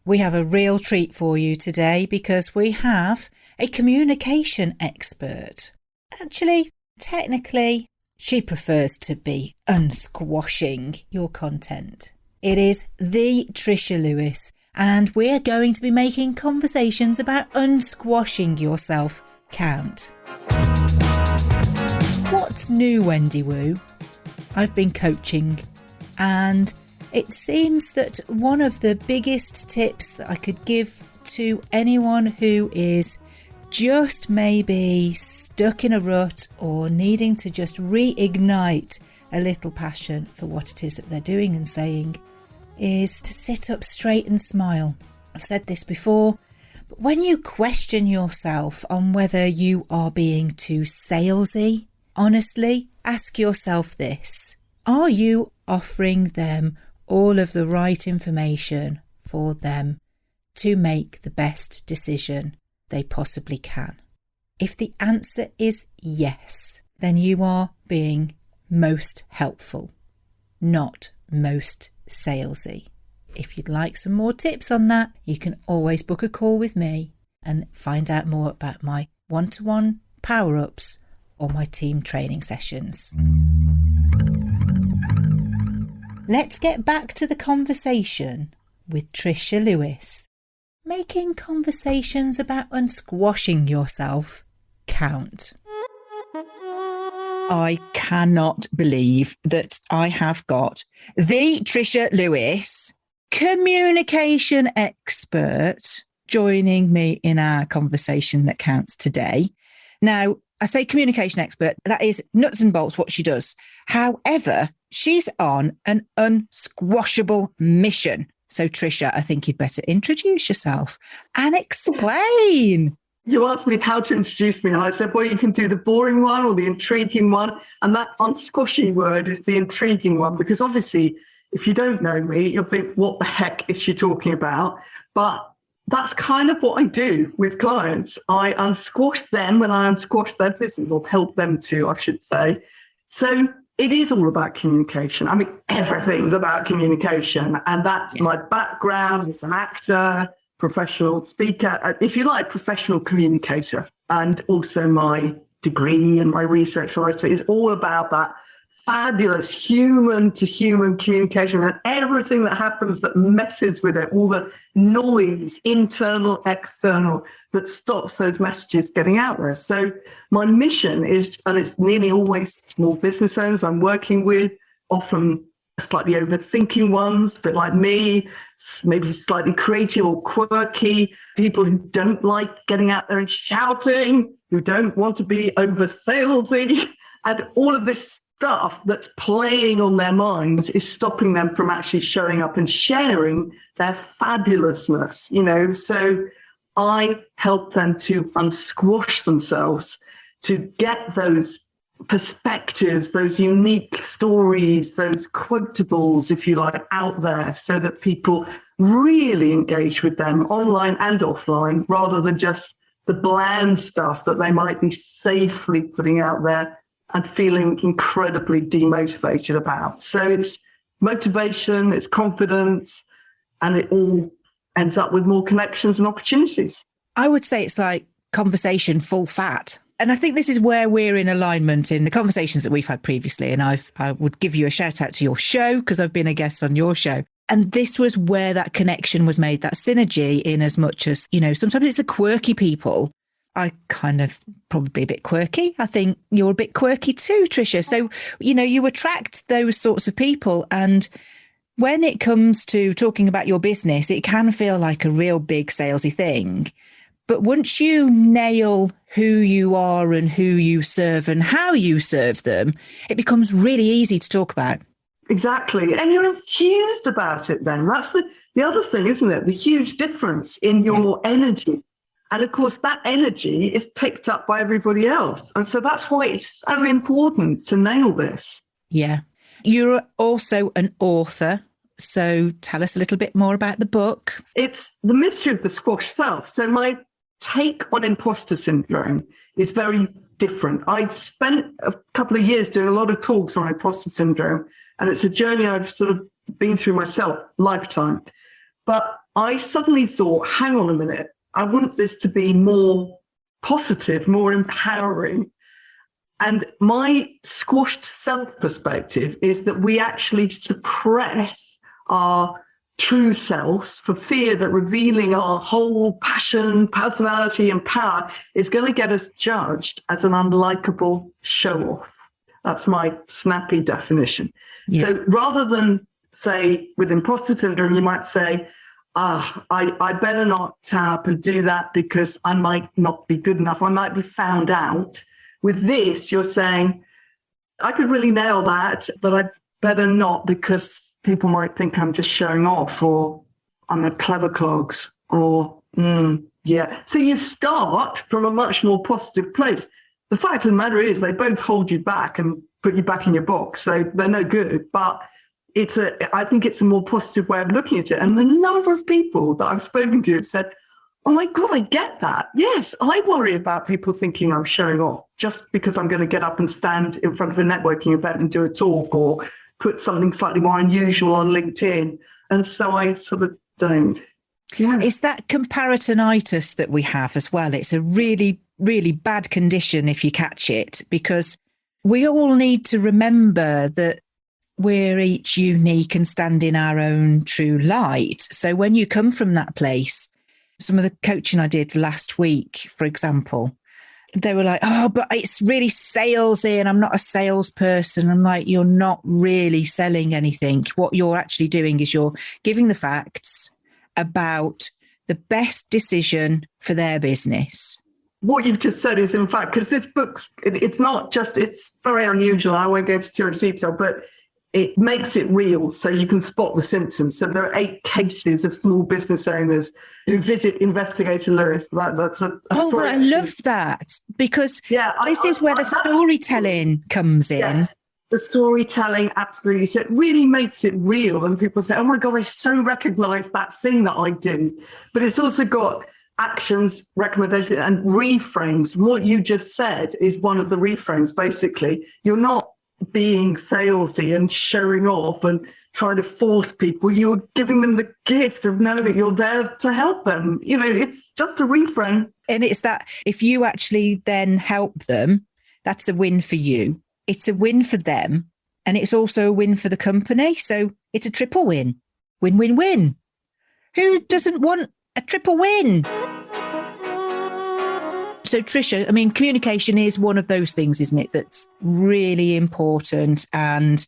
We have a real treat for you today because we have a communication expert. Actually, technically, she prefers to be unsquashing your content. It is the Trisha Lewis, and we're going to be making conversations about unsquashing yourself count. What's new, Wendy Woo? I've been coaching, and it seems that one of the biggest tips that I could give to anyone who is just maybe stuck in a rut or needing to just reignite a little passion for what it is that they're doing and saying is to sit up straight and smile. I've said this before, but when you question yourself on whether you are being too salesy, honestly, ask yourself this. Are you offering them all of the right information for them to make the best decision they possibly can? If the answer is yes, then you are being most helpful, not most salesy. If you'd like some more tips on that, you can always book a call with me and find out more about my one-to-one power-ups or my team training sessions. Let's get back to the conversation with Trisha Lewis. Making conversations about unsquashing yourself count. I cannot believe that I have got the Trisha Lewis, communication expert, joining me in our conversation that counts today. Now, I say communication expert, that is nuts and bolts what she does. However, she's on an unsquashable mission. So, Trisha, I think you'd better introduce yourself and explain. You asked me how to introduce me, and I said, well, you can do the boring one or the intriguing one. And that unsquashy word is the intriguing one, because obviously, if you don't know me, you'll think, what the heck is she talking about? But that's kind of what I do with clients. I unsquash them when I unsquash their business, or help them to, I should say. So it is all about communication. I mean, everything's about communication. And that's my background as an actor, professional speaker, if you like, professional communicator. And also my degree and my research philosophy is all about that fabulous human-to-human communication and everything that happens that messes with it, all the noise, internal, external, that stops those messages getting out there. So my mission is, and it's nearly always small business owners I'm working with, often slightly overthinking ones, a bit like me, maybe slightly creative or quirky, people who don't like getting out there and shouting, who don't want to be over salesy, and all of this stuff that's playing on their minds is stopping them from actually showing up and sharing their fabulousness, So I help them to unsquash themselves, to get those perspectives, those unique stories, those quotables, if you like, out there, so that people really engage with them online and offline, rather than just the bland stuff that they might be safely putting out there and feeling incredibly demotivated about. So it's motivation, it's confidence, and it all ends up with more connections and opportunities. I would say it's like conversation full fat. And I think this is where we're in alignment in the conversations that we've had previously. And I would give you a shout out to your show because I've been a guest on your show. And this was where that connection was made, that synergy, in as much as, sometimes it's the quirky people. I kind of probably a bit quirky. I think you're a bit quirky too, Trisha. So, you attract those sorts of people. And when it comes to talking about your business, it can feel like a real big salesy thing. But once you nail who you are and who you serve and how you serve them, it becomes really easy to talk about. Exactly. And you're enthused about it then. That's the other thing, isn't it? The huge difference in your energy. And of course, that energy is picked up by everybody else. And so that's why it's so important to nail this. Yeah. You're also an author. So tell us a little bit more about the book. It's The Mystery of the Squash Self. So my take on imposter syndrome is very different. I spent a couple of years doing a lot of talks on imposter syndrome, and it's a journey I've sort of been through myself, lifetime. But I suddenly thought, hang on a minute, I want this to be more positive, more empowering. And my squashed self perspective is that we actually suppress our true selves for fear that revealing our whole passion, personality, and power is going to get us judged as an unlikable show off. That's my snappy definition. Yeah. So rather than say with imposter syndrome, you might say, I better not tap and do that because I might not be good enough. I might be found out. With this, you're saying, I could really nail that, but I better not because people might think I'm just showing off, or I'm a clever clogs, or yeah. So you start from a much more positive place. The fact of the matter is they both hold you back and put you back in your box. So they're no good, but I think it's a more positive way of looking at it. And the number of people that I've spoken to have said, oh my God, I get that. Yes, I worry about people thinking I'm showing off just because I'm going to get up and stand in front of a networking event and do a talk or put something slightly more unusual on LinkedIn. And so I sort of don't. Yeah. It's that comparisonitis that we have as well. It's a really, really bad condition if you catch it, because we all need to remember that we're each unique and stand in our own true light. So when you come from that place, some of the coaching I did last week, for example, they were like, oh, but it's really salesy and I'm not a salesperson. I'm like, you're not really selling anything. What you're actually doing is you're giving the facts about the best decision for their business. What you've just said is, in fact, because this book's, it's not just, it's very unusual. I won't go into too much detail, but it makes it real so you can spot the symptoms. So there are 8 cases of small business owners who visit Investigator Lewis. That's a story. I love that, because this is where the storytelling comes in. Yes, the storytelling, absolutely. So it really makes it real. And people say, oh my God, I so recognize that thing that I do. But it's also got actions, recommendations, and reframes. What you just said is one of the reframes, basically. You're not being salesy and showing off and trying to force people. You're giving them the gift of knowing that you're there to help them. You know, it's just a reframe. And it's that if you actually then help them, that's a win for you. It's a win for them. And it's also a win for the company. So it's a triple win. Win, win, win. Who doesn't want a triple win? So, Trisha, I mean, communication is one of those things, isn't it, that's really important. And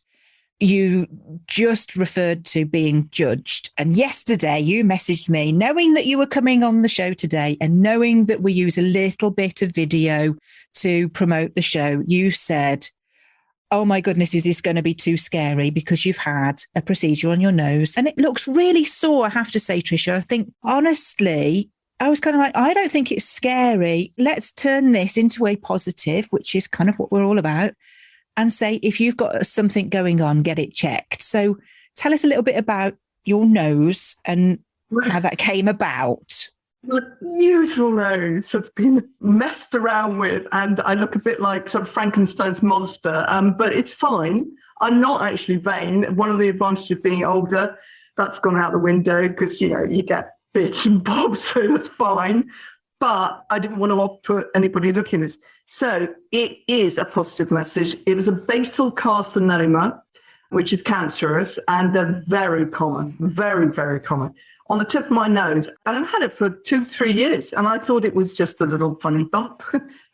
you just referred to being judged. And yesterday you messaged me, knowing that you were coming on the show today and knowing that we use a little bit of video to promote the show. You said, oh my goodness, is this going to be too scary because you've had a procedure on your nose? And it looks really sore, I have to say, Trisha. I think, honestly, I was kind of like, I don't think it's scary. Let's turn this into a positive, which is kind of what we're all about, and say, if you've got something going on, get it checked. So tell us a little bit about your nose and how that came about. The beautiful nose that's been messed around with, and I look a bit like some Frankenstein's monster, but it's fine. I'm not actually vain. One of the advantages of being older, that's gone out the window because, you know, you get bits and bobs, so that's fine. But I didn't want to put anybody looking at this. So it is a positive message. It was a basal carcinoma, which is cancerous, and they're very common, very, very common. On the tip of my nose, and I've had it for 2-3 years, and I thought it was just a little funny bump.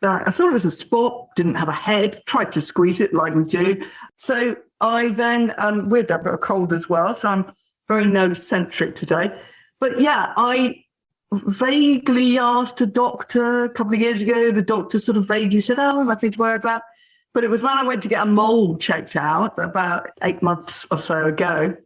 I thought it was a spot, didn't have a head, tried to squeeze it like we do. So I then, we've got a cold as well, so I'm very nose-centric today. But yeah, I vaguely asked a doctor a couple of years ago. The doctor sort of vaguely said, oh, nothing to worry about. But it was when I went to get a mole checked out about 8 months or so ago.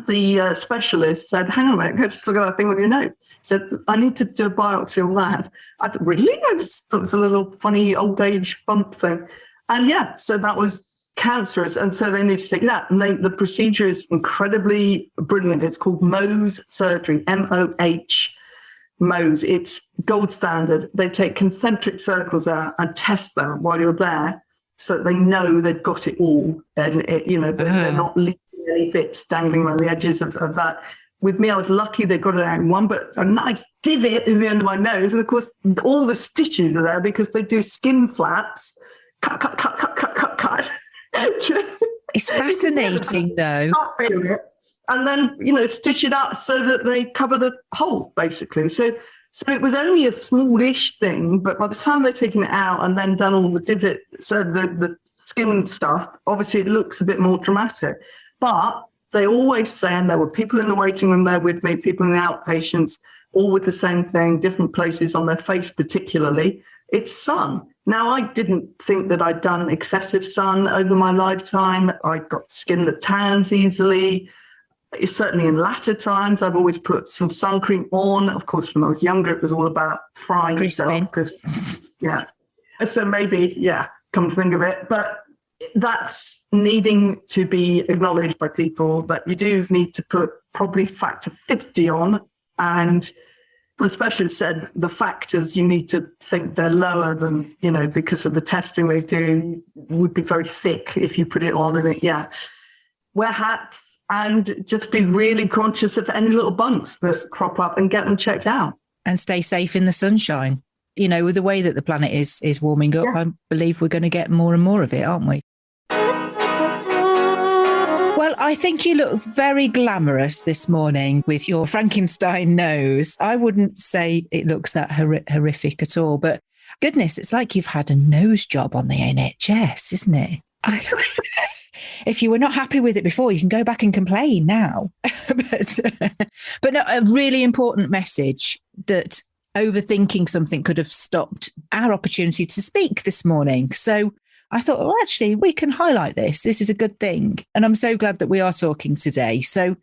The specialist said, hang on a minute, just look at that thing on your nose. He said, I need to do a biopsy on that. I thought, really? I just thought it was a little funny old age bump thing. And yeah, so that was cancerous. And so they need to take that. And the procedure is incredibly brilliant. It's called Mohs surgery, M-O-H, Mohs. It's gold standard. They take concentric circles out and test them while you're there so they know they've got it all. And, they're not leaving any bits dangling around the edges of that. with me, I was lucky they got it out in one, but a nice divot in the end of my nose. And of course, all the stitches are there because they do skin flaps. Cut, cut, cut, cut, cut, cut, cut. It's fascinating, though. And then, stitch it up so that they cover the hole, basically. So it was only a smallish thing, but by the time they've taken it out and then done all the divot, so the skin stuff, obviously it looks a bit more dramatic. But they always say, and there were people in the waiting room there with me, people in the outpatients, all with the same thing, different places on their face particularly, it's sun. Now, I didn't think that I'd done excessive sun over my lifetime. I got skin that tans easily. Certainly in latter times, I've always put some sun cream on. Of course, when I was younger, it was all about frying stuff. So maybe, come to think of it. But that's needing to be acknowledged by people, that you do need to put probably factor 50 on. And the specialist said the factors, you need to think they're lower than, because of the testing they do, would be very thick if you put it on. And wear hats. And just be really conscious of any little bumps that crop up and get them checked out. And stay safe in the sunshine. With the way that the planet is warming up, I believe we're going to get more and more of it, aren't we? Well, I think you look very glamorous this morning with your Frankenstein nose. I wouldn't say it looks that horrific at all, but goodness, it's like you've had a nose job on the NHS, isn't it? If you were not happy with it before, you can go back and complain now. but no, a really important message that overthinking something could have stopped our opportunity to speak this morning. So I thought, actually, we can highlight this. This is a good thing. And I'm so glad that we are talking today. So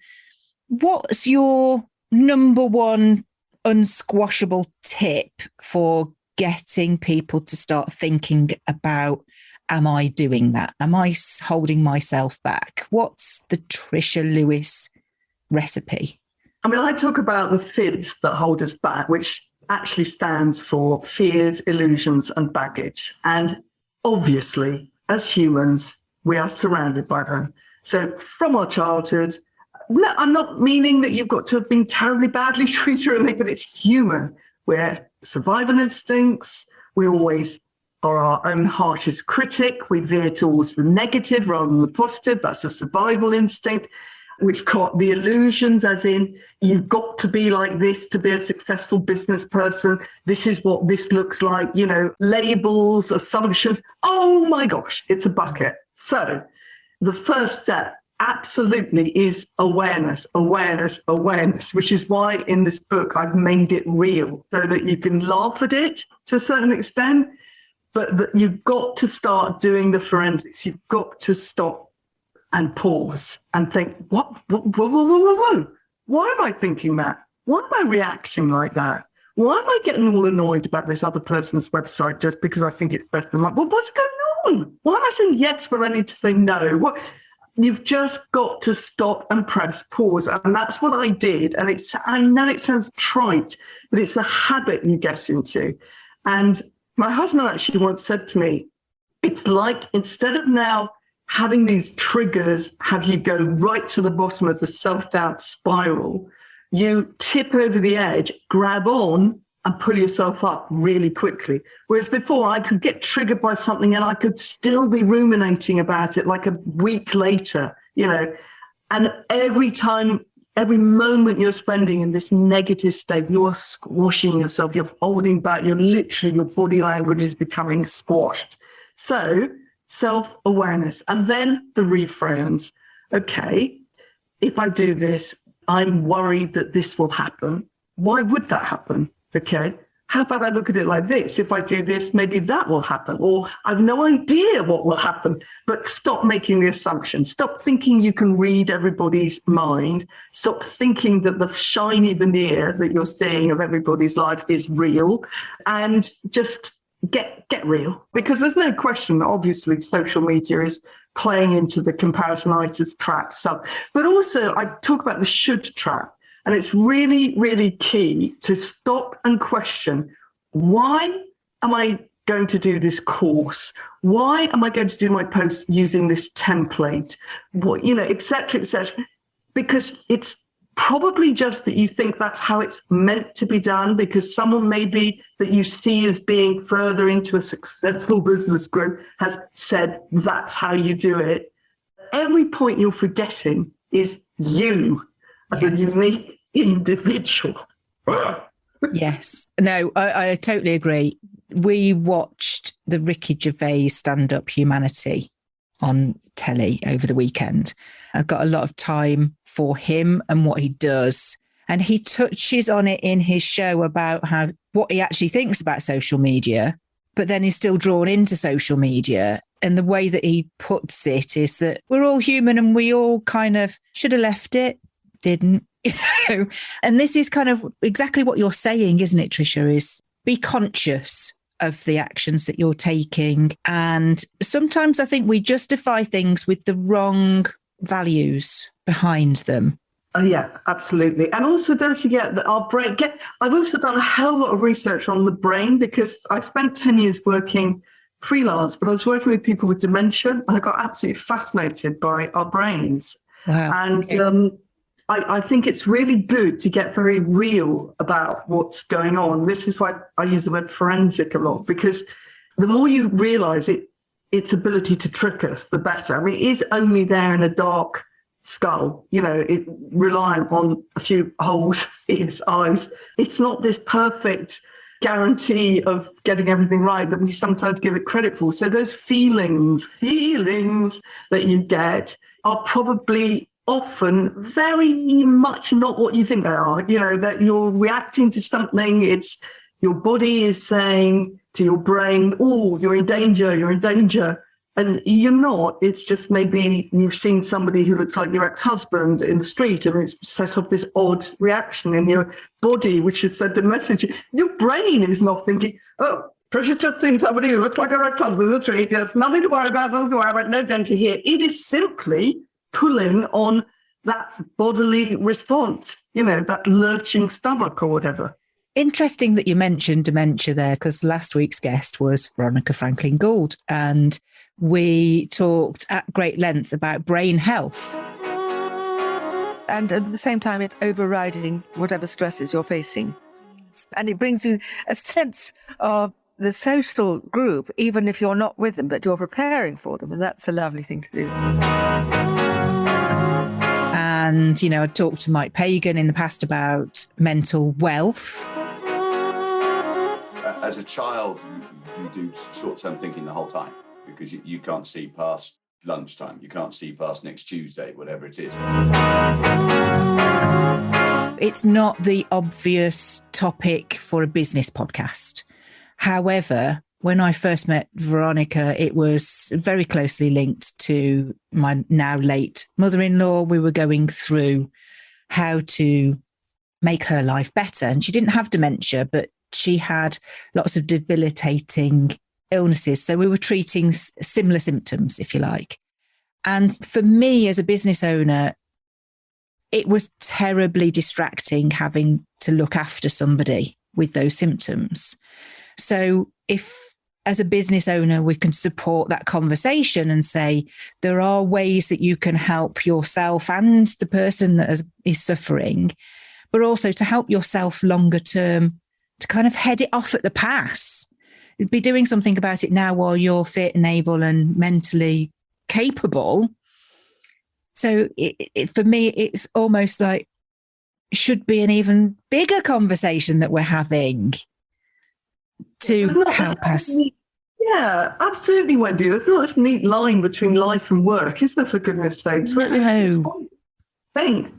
what's your number one unsquashable tip for getting people to start thinking about, am I doing that? Am I holding myself back? What's the Trisha Lewis recipe? I talk about the fibs that hold us back, which actually stands for fears, illusions, and baggage. And obviously, as humans, we are surrounded by them. So from our childhood, I'm not meaning that you've got to have been terribly badly treated or anything, but it's human. We're survival instincts. We always are our own harshest critic. We veer towards the negative rather than the positive. That's a survival instinct. We've got the illusions, as in, you've got to be like this to be a successful business person. This is what this looks like, labels, assumptions. Oh my gosh, it's a bucket. So the first step absolutely is awareness, which is why in this book I've made it real so that you can laugh at it to a certain extent. But you've got to start doing the forensics. You've got to stop and pause and think, whoa. Why am I thinking that? Why am I reacting like that? Why am I getting all annoyed about this other person's website just because I think it's better than mine? Well, what's going on? Why am I saying yes when I need to say no? You've just got to stop and press pause. And that's what I did. And I know it sounds trite, but it's a habit you get into. And my husband actually once said to me, it's like, instead of now having these triggers have you go right to the bottom of the self-doubt spiral, you tip over the edge, grab on and pull yourself up really quickly. Whereas before I could get triggered by something and I could still be ruminating about it like a week later, and every moment you're spending in this negative state, you're squashing yourself, you're holding back, your body language is becoming squashed. So self-awareness. And then the reframes. Okay, if I do this, I'm worried that this will happen. Why would that happen? Okay, how about I look at it like this? If I do this, maybe that will happen. Or I've no idea what will happen. But stop making the assumption. Stop thinking you can read everybody's mind. Stop thinking that the shiny veneer that you're seeing of everybody's life is real. And just get real. Because there's no question that obviously social media is playing into the comparisonitis trap. But also I talk about the should trap. And it's really, really key to stop and question, why am I going to do this course? Why am I going to do my post using this template? Et cetera, et cetera. Because it's probably just that you think that's how it's meant to be done, because someone maybe that you see as being further into a successful business group has said that's how you do it. Every point you're forgetting is you as a unique individual. Yes. No, I totally agree. We watched the Ricky Gervais stand-up Humanity on telly over the weekend. I've got a lot of time for him and what he does. And he touches on it in his show about what he actually thinks about social media, but then he's still drawn into social media. And the way that he puts it is that we're all human and we all kind of should have left it, didn't. And this is kind of exactly what you're saying, isn't it, Trisha, is be conscious of the actions that you're taking. And sometimes I think we justify things with the wrong values behind them. Oh, yeah, absolutely. And also don't forget that our brain, I've also done a hell of a lot of research on the brain, because I spent 10 years working freelance, but I was working with people with dementia, and I got absolutely fascinated by our brains. Wow. And I think it's really good to get very real about what's going on. This is why I use the word forensic a lot, because the more you realise its ability to trick us, the better. I mean, it is only there in a dark skull, it reliant on a few holes in its eyes. It's not this perfect guarantee of getting everything right that we sometimes give it credit for. So those feelings that you get are probably often very much not what you think they are, that you're reacting to something. It's your body is saying to your brain, oh, you're in danger. And you're not. It's just maybe you've seen somebody who looks like your ex-husband in the street, and it's set off this odd reaction in your body, which has said the message. Your brain is not thinking, oh, Trisha just seen somebody who looks like her ex-husband in the street. There's nothing to worry about, no danger here. It is simply pulling on that bodily response, that lurching stomach or whatever. Interesting that you mentioned dementia there, because last week's guest was Veronica Franklin Gould, and we talked at great length about brain health. And at the same time, it's overriding whatever stresses you're facing. And it brings you a sense of the social group, even if you're not with them, but you're preparing for them. And that's a lovely thing to do. And, I talked to Mike Pagan in the past about mental wealth. As a child, you do short-term thinking the whole time, because you can't see past lunchtime. You can't see past next Tuesday, whatever it is. It's not the obvious topic for a business podcast. However, when I first met Veronica, it was very closely linked to my now late mother-in-law. We were going through how to make her life better. And she didn't have dementia, but she had lots of debilitating illnesses. So we were treating similar symptoms, if you like. And for me as a business owner, it was terribly distracting having to look after somebody with those symptoms. So if, as a business owner, we can support that conversation and say, there are ways that you can help yourself and the person that is suffering, but also to help yourself longer term, to kind of head it off at the pass. Be doing something about it now while you're fit and able and mentally capable. So for me, it's almost like it should be an even bigger conversation that we're having to help us. Yeah, absolutely, Wendy. There's not this neat line between life and work, is there, for goodness sakes? No. Thing.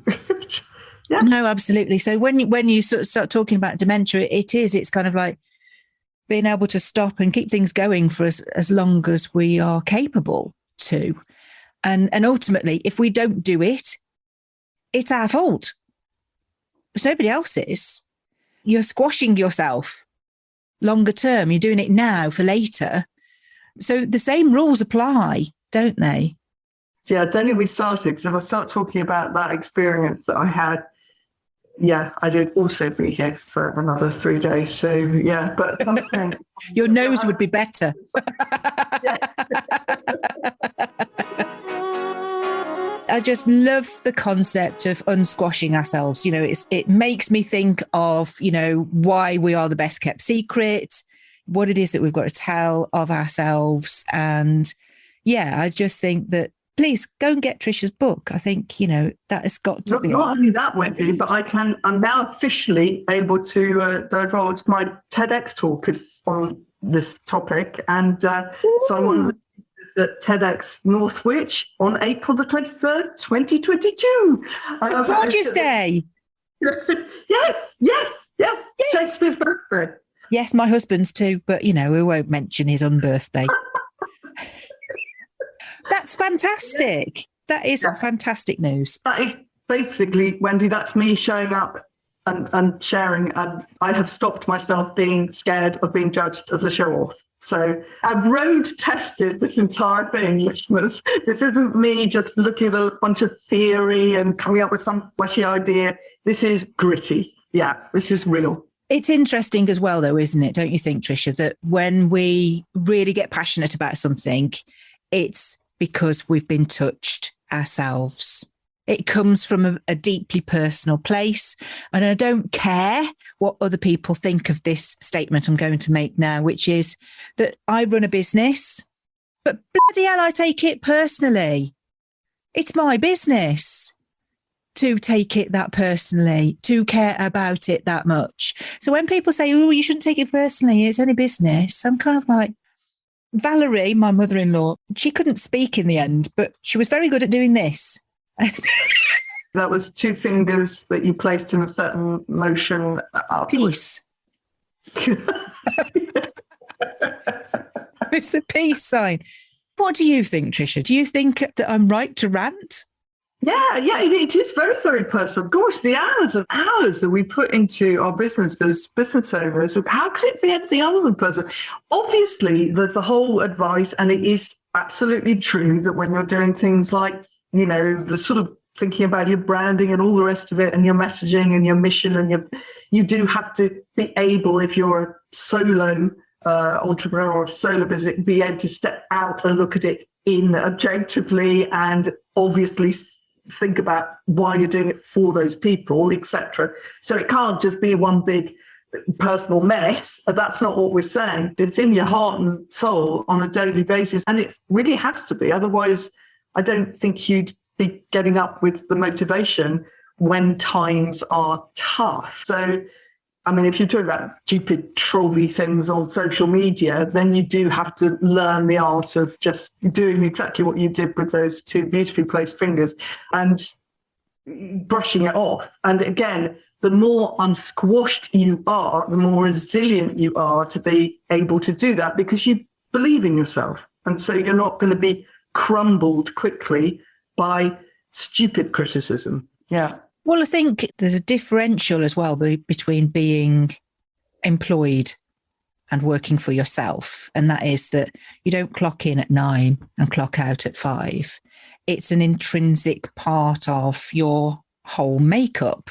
Yeah. No, absolutely. So when you sort of start talking about dementia, it's kind of like being able to stop and keep things going for as long as we are capable to. And ultimately, if we don't do it, it's our fault. It's nobody else's. You're squashing yourself longer term. You're doing it now for later. So the same rules apply, don't they? Yeah, don't get me started, because if I start talking about that experience that I had, yeah, I did also be here for another 3 days. So, yeah, but your nose would be better. I just love the concept of unsquashing ourselves. You know, it makes me think of, you know, why we are the best kept secret, what it is that we've got to tell of ourselves. And yeah, I just think that please go and get Trisha's book. I think, you know, that has got to be. Not only that, Wendy, but I'm now officially able to divulge my TEDx talk is on this topic. And so I'm on at TEDx Northwich on April the 23rd, 2022. Gorgeous day. Yes. Shakespeare's birthday. Yes, my husband's too, but, you know, we won't mention his unbirthday. That's fantastic. That is fantastic news. That is basically, Wendy, that's me showing up and sharing. And I have stopped myself being scared of being judged as a show-off. So I've road tested this entire thing, listeners. This isn't me just looking at a bunch of theory and coming up with some flashy idea. This is gritty. Yeah, this is real. It's interesting as well, though, isn't it? Don't you think, Trisha, that when we really get passionate about something, it's because we've been touched ourselves. It comes from a deeply personal place. And I don't care what other people think of this statement I'm going to make now, which is that I run a business, but bloody hell, I take it personally. It's my business to take it that personally, to care about it that much. So when people say, oh, you shouldn't take it personally, it's only business, I'm kind of like, Valerie, my mother-in-law, she couldn't speak in the end, but she was very good at doing this. That was two fingers that you placed in a certain motion. Peace. It's the peace sign. What do you think, Trisha? Do you think that I'm right to rant? Yeah, it is very, very personal. Gosh, the hours and hours that we put into our business as business owners, how could it be anything other than personal? Obviously, there's the whole advice, and it is absolutely true that when you're doing things like, you know, the sort of thinking about your branding and all the rest of it and your messaging and your mission, and you do have to be able, if you're a solo entrepreneur or solo business, be able to step out and look at it in objectively and obviously think about why you're doing it for those people, etc. So it can't just be one big personal mess. That's not what we're saying. It's in your heart and soul on a daily basis, and it really has to be. Otherwise, I don't think you'd be getting up with the motivation when times are tough. So, I mean, if you're talking about stupid trolly things on social media, then you do have to learn the art of just doing exactly what you did with those two beautifully placed fingers and brushing it off. And again, the more unsquashed you are, the more resilient you are to be able to do that because you believe in yourself. And so you're not going to be crumbled quickly by stupid criticism. Yeah. Well, I think there's a differential as well between being employed and working for yourself. And that is that you don't clock in at 9 and clock out at 5. It's an intrinsic part of your whole makeup,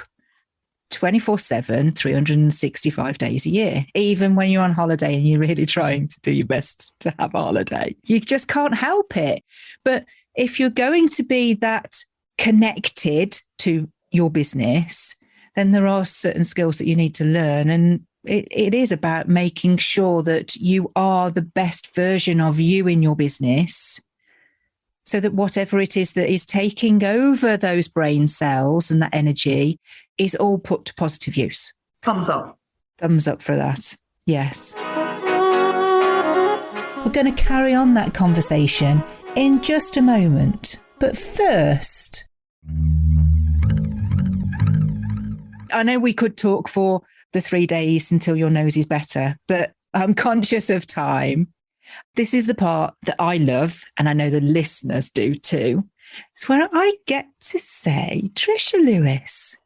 24/7, 365 days a year. Even when you're on holiday and you're really trying to do your best to have a holiday, you just can't help it. But if you're going to be that connected to your business, then there are certain skills that you need to learn. And it is about making sure that you are the best version of you in your business so that whatever it is that is taking over those brain cells and that energy is all put to positive use. Thumbs up. Thumbs up for that. Yes. We're going to carry on that conversation in just a moment. But first, I know we could talk for the 3 days until your nose is better, but I'm conscious of time. This is the part that I love, and I know the listeners do too. It's where I get to say, Trisha Lewis,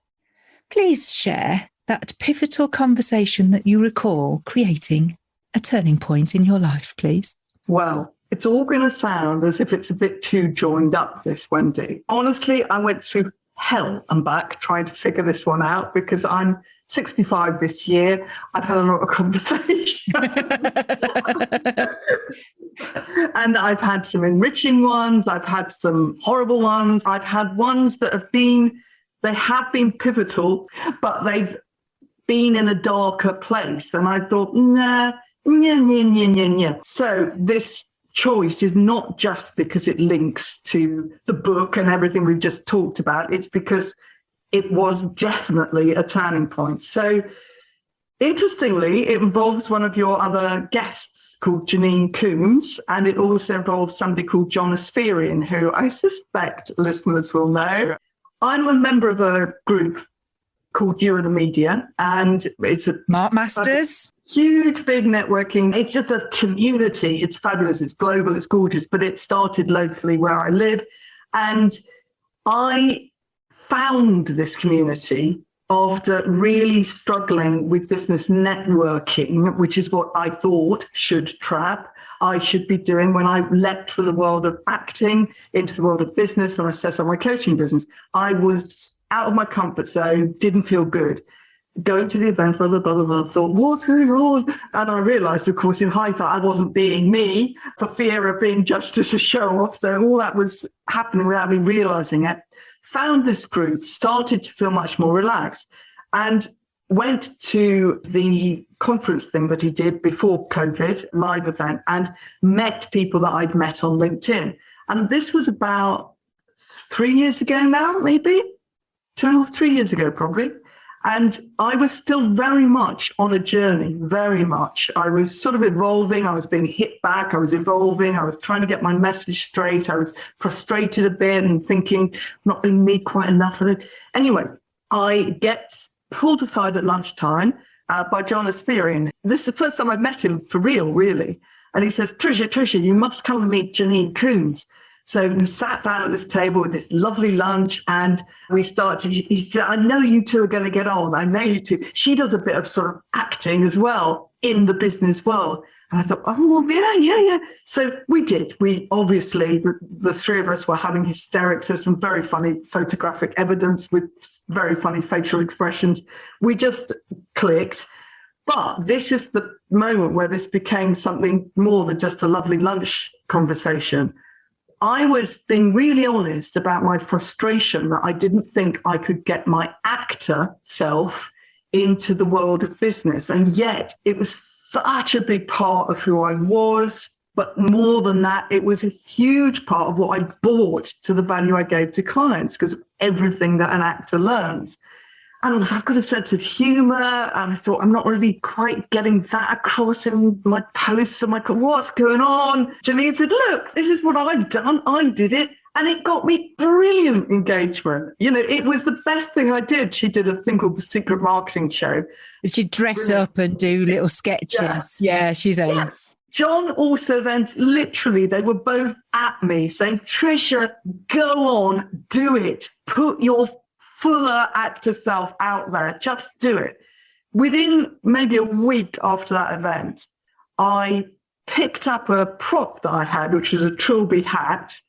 please share that pivotal conversation that you recall creating a turning point in your life, please. Well, it's all going to sound as if it's a bit too joined up, this, Wendy. Honestly, I went through hell and back trying to figure this one out because I'm 65 this year. I've had a lot of conversation. And I've had some enriching ones. I've had some horrible ones. I've had ones that have been pivotal, but they've been in a darker place. And I thought, nah. So this choice is not just because it links to the book and everything we've just talked about. It's because it was definitely a turning point. So interestingly, it involves one of your other guests called Janine Coombes, and it also involves somebody called John Espirian, who I suspect listeners will know. I'm a member of a group called You and the Media, and it's a Mark Masters. Huge, big networking. It's just a community. It's fabulous. It's global. It's gorgeous. But it started locally where I live. And I found this community after really struggling with business networking, which is what I thought I should be doing when I leapt from the world of acting into the world of business, when I set up my coaching business. I was out of my comfort zone, didn't feel good. Going to the event, blah, blah, blah, blah, thought, what's going on? And I realised, of course, in hindsight, I wasn't being me for fear of being judged as a show-off. So all that was happening without me realising it. Found this group, started to feel much more relaxed, and went to the conference thing that he did before COVID, live event, and met people that I'd met on LinkedIn. And this was about 3 years ago now, maybe 3 years ago, probably. And I was still very much on a journey, very much. I was sort of evolving. I was being hit back. I was evolving. I was trying to get my message straight. I was frustrated a bit and thinking, not being me quite enough of it. Anyway, I get pulled aside at lunchtime by John Espirian. This is the first time I've met him for real, really. And he says, Trisha, you must come and meet Janine Coombes. So we sat down at this table with this lovely lunch, and we started. He said, I know you two are going to get on. I know you two. She does a bit of sort of acting as well in the business world. And I thought, oh, yeah. So we did. We obviously, the three of us were having hysterics. There's some very funny photographic evidence with very funny facial expressions. We just clicked. But this is the moment where this became something more than just a lovely lunch conversation. I was being really honest about my frustration that I didn't think I could get my actor self into the world of business. And yet it was such a big part of who I was. But more than that, it was a huge part of what I brought to the value I gave to clients, because of everything that an actor learns. And I've got a sense of humor, and I thought, I'm not really quite getting that across in my posts. I'm like, what's going on? Janine said, look, this is what I've done. I did it. And it got me brilliant engagement. You know, it was the best thing I did. She did a thing called the Secret Marketing Show. She'd dress up and do little sketches. Yeah, she's ace. Yeah. John also then, literally, they were both at me saying, Trisha, go on, do it. Put your fuller actor self out there. Just do it. Within maybe a week after that event, I picked up a prop that I had, which was a trilby hat,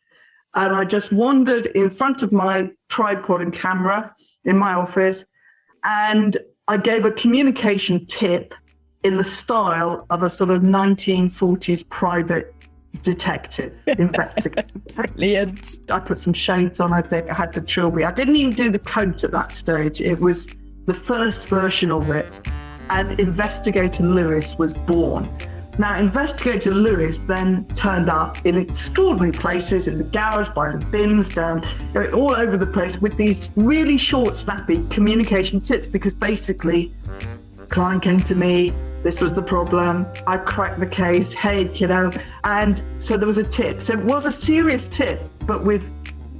and I just wandered in front of my tripod and camera in my office, and I gave a communication tip in the style of a sort of 1940s private detective investigator. Brilliant. I put some shades on, I think. I had the trilby. I didn't even do the coat at that stage. It was the first version of it. And Investigator Lewis was born. Now, Investigator Lewis then turned up in extraordinary places, in the garage, by the bins, down, all over the place, with these really short, snappy communication tips, because basically, a client came to me, this was the problem, I cracked the case, hey, kiddo. And so there was a tip. So it was a serious tip, but with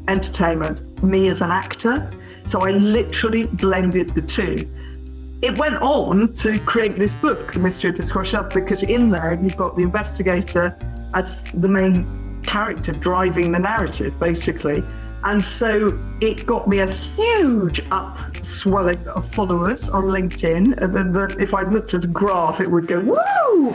entertainment, me as an actor. So I literally blended the two. It went on to create this book, The Mystery of the Squash Up, because in there you've got the investigator as the main character driving the narrative, basically. And so it got me a huge upswelling of followers on LinkedIn. And then if I looked at a graph, it would go, woo!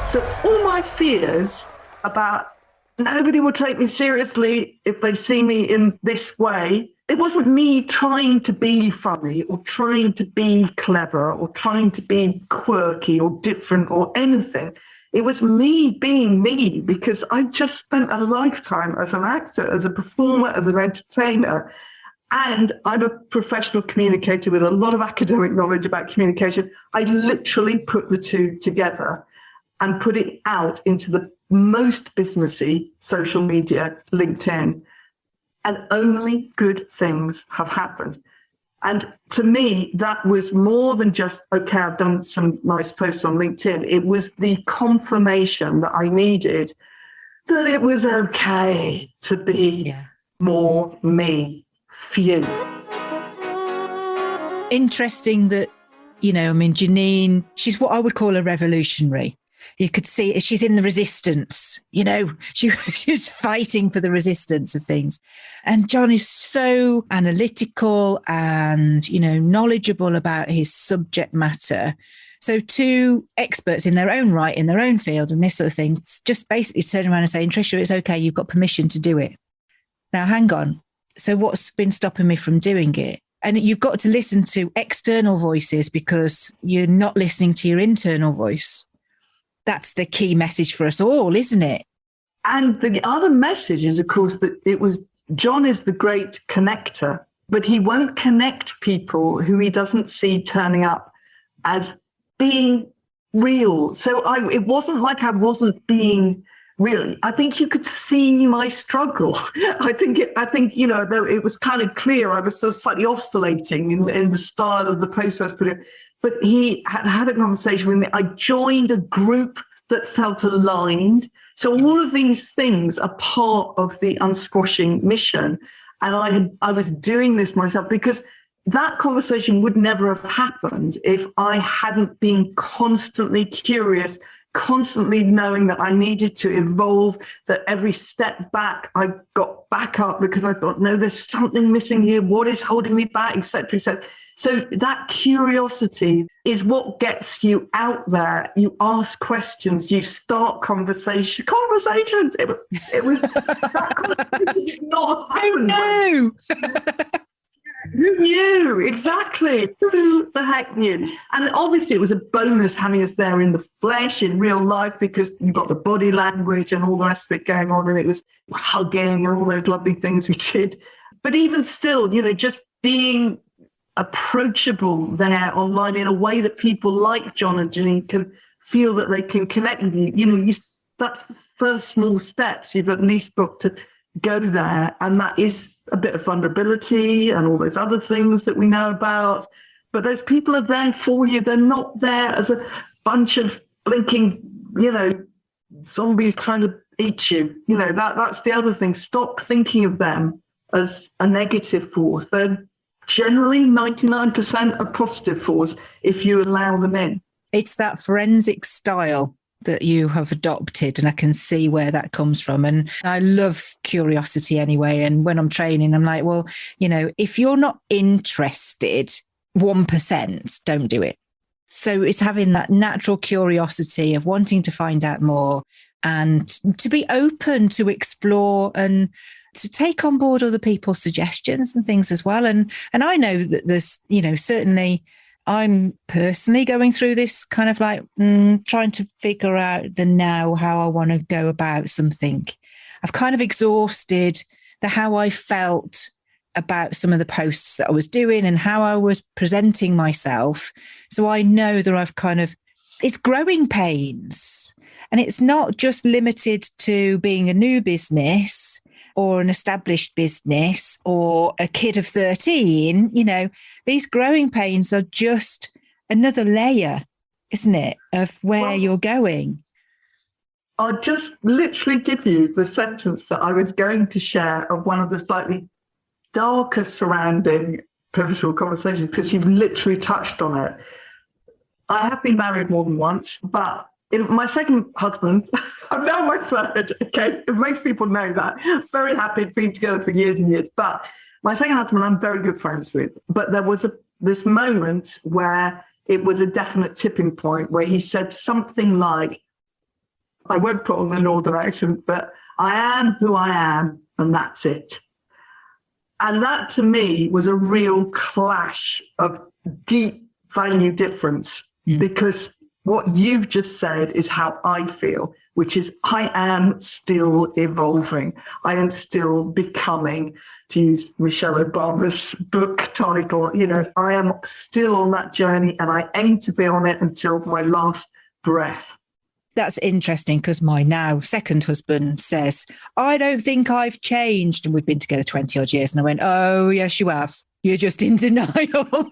So all my fears about nobody will take me seriously if they see me in this way. It wasn't me trying to be funny or trying to be clever or trying to be quirky or different or anything. It was me being me, because I just spent a lifetime as an actor, as a performer, as an entertainer. And I'm a professional communicator with a lot of academic knowledge about communication. I literally put the two together and put it out into the most businessy social media, LinkedIn. And only good things have happened. And to me, that was more than just, okay, I've done some nice posts on LinkedIn. It was the confirmation that I needed that it was okay to be more me for you. Interesting that, Janine, she's what I would call a revolutionary. You could see she's in the resistance, she's fighting for the resistance of things. And John is so analytical and, knowledgeable about his subject matter. So two experts in their own right, in their own field and this sort of thing, just basically turning around and saying, Trisha, it's okay, you've got permission to do it. Now, hang on. So what's been stopping me from doing it? And you've got to listen to external voices because you're not listening to your internal voice. That's the key message for us all, isn't it? And the other message is, of course, that John is the great connector, but he won't connect people who he doesn't see turning up as being real. So it wasn't like I wasn't being real. I think you could see my struggle. I think though it was kind of clear I was sort of slightly oscillating in the style of the process, but he had a conversation with me. I joined a group that felt aligned. So all of these things are part of the Unsquashing mission. And I was doing this myself because that conversation would never have happened if I hadn't been constantly curious, constantly knowing that I needed to evolve, that every step back, I got back up because I thought, no, there's something missing here. What is holding me back, et cetera, et cetera. So that curiosity is what gets you out there. You ask questions, you start conversations. It was that conversation did not happen. Oh, no. Who knew? Exactly. Who the heck knew? And obviously it was a bonus having us there in the flesh, in real life, because you've got the body language and all the rest of it going on. And it was hugging and all those lovely things we did. But even still, just being approachable there online in a way that people like John and Janine can feel that they can connect with you. That's the first small steps. You've at least got to go there. And that is a bit of vulnerability and all those other things that we know about. But those people are there for you. They're not there as a bunch of blinking, zombies trying to eat you. That's the other thing. Stop thinking of them as a negative force. They're generally 99% a positive force if you allow them in. It's that forensic style that you have adopted, and I can see where that comes from. And I love curiosity anyway. And when I'm training, I'm like, well, if you're not interested 1%, don't do it. So it's having that natural curiosity of wanting to find out more and to be open to explore and to take on board other people's suggestions and things as well. And I know that there's, certainly I'm personally going through this kind of like trying to figure out how I want to go about something. I've kind of exhausted how I felt about some of the posts that I was doing and how I was presenting myself. So I know that it's growing pains, and it's not just limited to being a new business or an established business or a kid of 13, these growing pains are just another layer, isn't it, of where you're going. I'll just literally give you the sentence that I was going to share of one of the slightly darker surrounding pivotal conversations, because you've literally touched on it. I have been married more than once, but my second husband, I'm now my third, okay? Most people know that. Very happy, been together for years and years. But my second husband, I'm very good friends with. But there was this moment where it was a definite tipping point where he said something like, I won't put on the northern accent, but I am who I am, and that's it. And that to me was a real clash of deep value difference, because what you've just said is how I feel, which is I am still evolving. I am still becoming, to use Michelle Obama's book title, I am still on that journey and I aim to be on it until my last breath. That's interesting because my now second husband says, I don't think I've changed. And we've been together 20 odd years. And I went, oh, yes, you have. You're just in denial.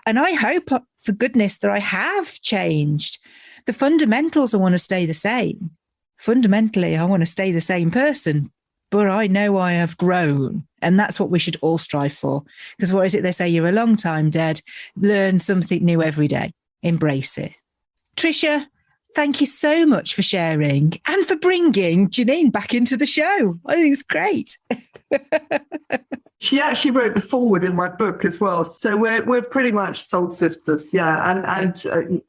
And I hope, for goodness, that I have changed. The fundamentals, I want to stay the same. Fundamentally, I want to stay the same person. But I know I have grown. And that's what we should all strive for. Because what is it they say? You're a long time dead. Learn something new every day. Embrace it. Trisha, thank you so much for sharing and for bringing Janine back into the show. I think it's great. She actually wrote the foreword in my book as well. So we're pretty much soul sisters. Yeah. And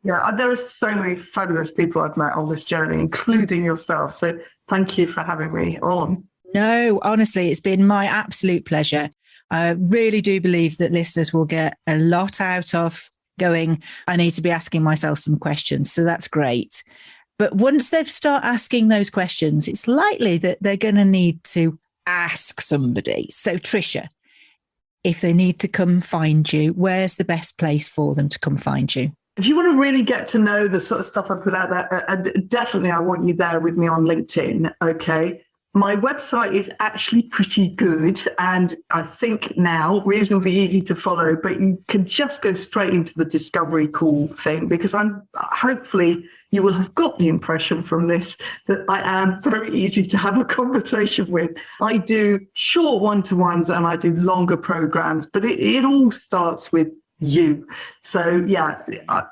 there are so many fabulous people I've met on this journey, including yourself. So thank you for having me on. No, honestly, it's been my absolute pleasure. I really do believe that listeners will get a lot out of going, I need to be asking myself some questions. So that's great. But once they've started asking those questions, it's likely that they're going to need to ask somebody. So Trisha, if they need to come find you, where's the best place for them to come find you? If you want to really get to know the sort of stuff I put out there, definitely I want you there with me on LinkedIn. Okay. My website is actually pretty good and I think now reasonably easy to follow, but you can just go straight into the discovery call thing because hopefully you will have got the impression from this that I am very easy to have a conversation with. I do short one-to-ones and I do longer programs, but it all starts with you. So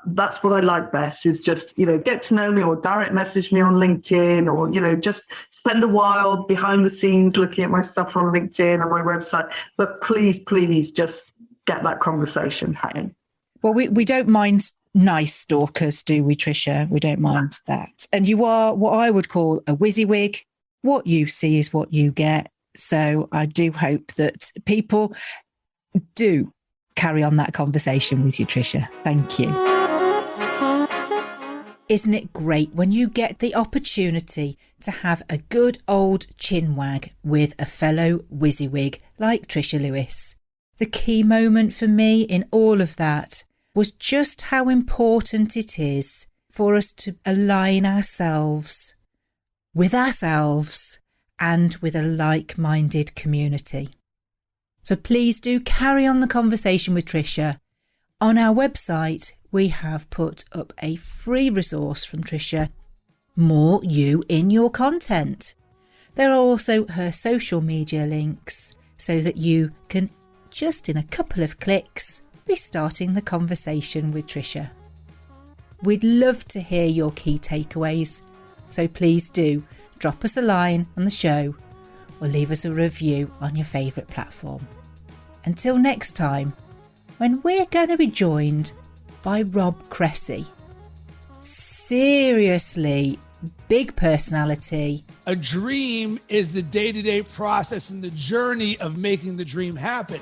that's what I like best is just, get to know me or direct message me on LinkedIn or, just spend a while behind the scenes looking at my stuff on LinkedIn and my website. But please just get that conversation happening. Well, we don't mind nice stalkers, do we, Trisha? We don't mind that. And you are what I would call a WYSIWYG. What you see is what you get. So I do hope that people do carry on that conversation with you, Trisha. Thank you. Isn't it great when you get the opportunity to have a good old chinwag with a fellow WYSIWYG like Trisha Lewis? The key moment for me in all of that was just how important it is for us to align ourselves with ourselves and with a like-minded community. So please do carry on the conversation with Trisha. On our website, we have put up a free resource from Trisha, More You in Your Content. There are also her social media links so that you can, just in a couple of clicks, be starting the conversation with Trisha. We'd love to hear your key takeaways, so please do drop us a line on the show or leave us a review on your favourite platform. Until next time, when we're going to be joined by Rob Cressy. Seriously, big personality. A dream is the day-to-day process and the journey of making the dream happen.